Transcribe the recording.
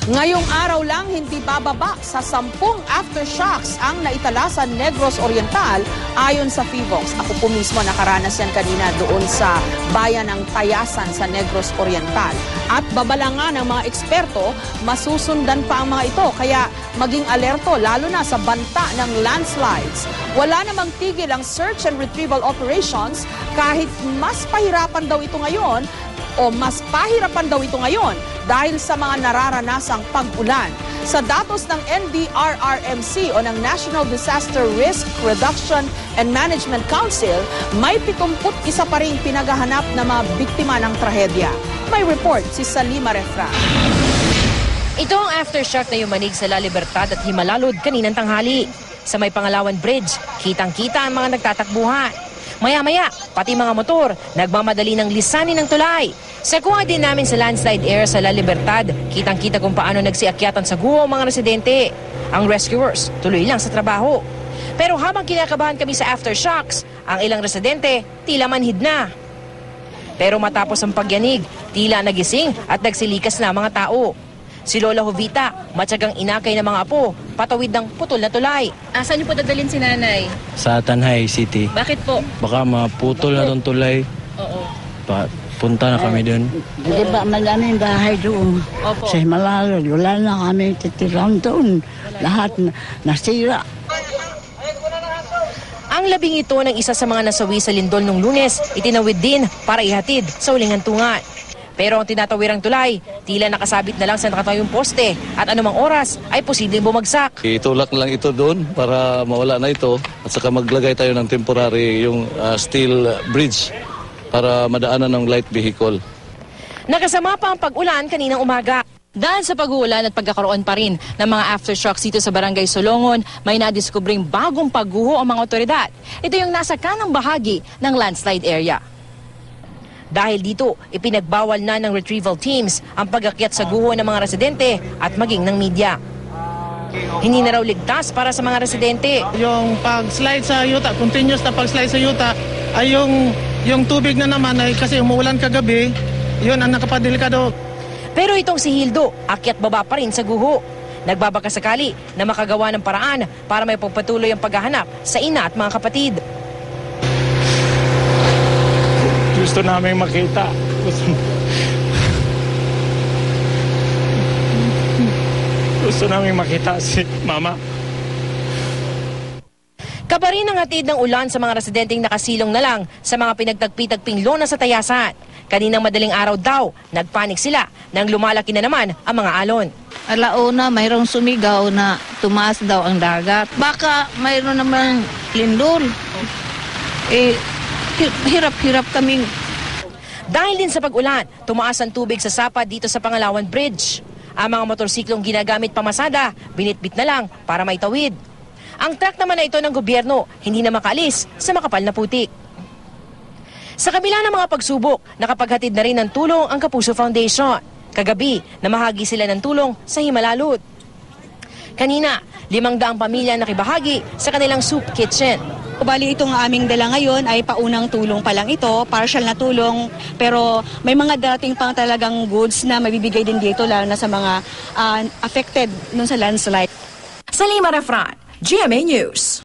Ngayong araw lang, hindi bababa sa 10 aftershocks ang naitala sa Negros Oriental ayon sa PHIVOLCS. Ako po mismo nakaranas yan kanina doon sa bayan ng Tayasan sa Negros Oriental. At babalangan ng mga eksperto, masusundan pa ang mga ito. Kaya maging alerto lalo na sa banta ng landslides. Wala namang tigil ang search and retrieval operations kahit mas pahirapan daw ito ngayon dahil sa mga nararanasang pag-ulan. Sa datos ng NDRRMC o ng National Disaster Risk Reduction and Management Council, may 71 pa rin pinaghahanap na mga biktima ng trahedya. May report si Salima Refra. Ito ang aftershock na yumanig sa La Libertad at Himalalud kaninang tanghali. Sa may Pangalawan Bridge, kitang-kita ang mga nagtatakbuhan. Maya-maya, pati mga motor, nagmamadali ng lisanin ng tulay. Sa kuha din namin sa landslide area sa La Libertad, kitang-kita kung paano nagsiakyatan sa guho ang mga residente. Ang rescuers, tuloy lang sa trabaho. Pero habang kinakabahan kami sa aftershocks, ang ilang residente, tila manhid na. Pero matapos ang pagyanig, tila nagising at nagsilikas na mga tao. Si Lola Jovita, matyagang inakay ng mga apo, patawid ng putol na tulay. Saan niyo po dadalhin si nanay? Sa Tanhay City. Bakit po? Baka maputol na tong tulay. Oo. Punta na kami doon. Di ba malaming bahay doon? Opo. Sa Himalalud, wala na kami titirang doon. Lahat nasira. Ang labing ito ng isa sa mga nasawi sa lindol nung Lunes, itinawid din para ihatid sa uling hantungan. Pero ang tinatawirang tulay, tila nakasabit na lang sa nakatayong poste at anumang oras ay posibleng bumagsak. Itulak lang ito doon para mawala na ito at saka maglagay tayo ng temporary yung steel bridge para madaanan ng light vehicle. Nakasama pa ang pag-ulan kaninang umaga. Dahil sa pag-uulan at pagkakaroon pa rin ng mga aftershocks dito sa Barangay Solongon, may nadiskubring bagong pagguho ang mga otoridad. Ito yung nasa kanang bahagi ng landslide area. Dahil dito, ipinagbawal na ng retrieval teams ang pag-akyat sa guho ng mga residente at maging ng media. Hindi na raw ligtas para sa mga residente. Yung pag-slide sa yuta, continuous na pag-slide sa yuta, ay yung tubig na naman ay kasi umuulan kagabi, yun ang nakapadelikado. Pero itong si Hildo, akyat baba pa rin sa guho. Nagbabaka sakali na makagawa ng paraan para may pagpatuloy ang paghahanap sa ina at mga kapatid. Gusto namin makita. Gusto namin makita si Mama. Kabarin ang hatid ng ulan sa mga residenteng nakasilong na lang sa mga pinagtagpi-tagping lona sa Tayasan. Kaninang madaling araw daw, nagpanik sila nang lumalaki na naman ang mga alon. Alauna, mayroong sumigaw na tumaas daw ang dagat. Baka mayroon naman lindol. Hirap-hirap kaming. Dahil din sa pag-ulan, tumaas ang tubig sa Sapa dito sa Pangalawan Bridge. Ang mga motorsiklong ginagamit pamasada, binitbit na lang para maitawid. Ang truck naman na ito ng gobyerno, hindi na makaalis sa makapal na putik. Sa kabila ng mga pagsubok, nakapaghatid na rin ng tulong ang Kapuso Foundation. Kagabi, namahagi sila ng tulong sa Himalalud. Kanina, 500 pamilya nakibahagi sa kanilang soup kitchen. Bali itong aming dala ngayon ay paunang tulong pa lang ito, partial na tulong, pero may mga dating pang talagang goods na mabibigay din dito lalo na sa mga affected nun sa landslide. Salima Refran, GMA News.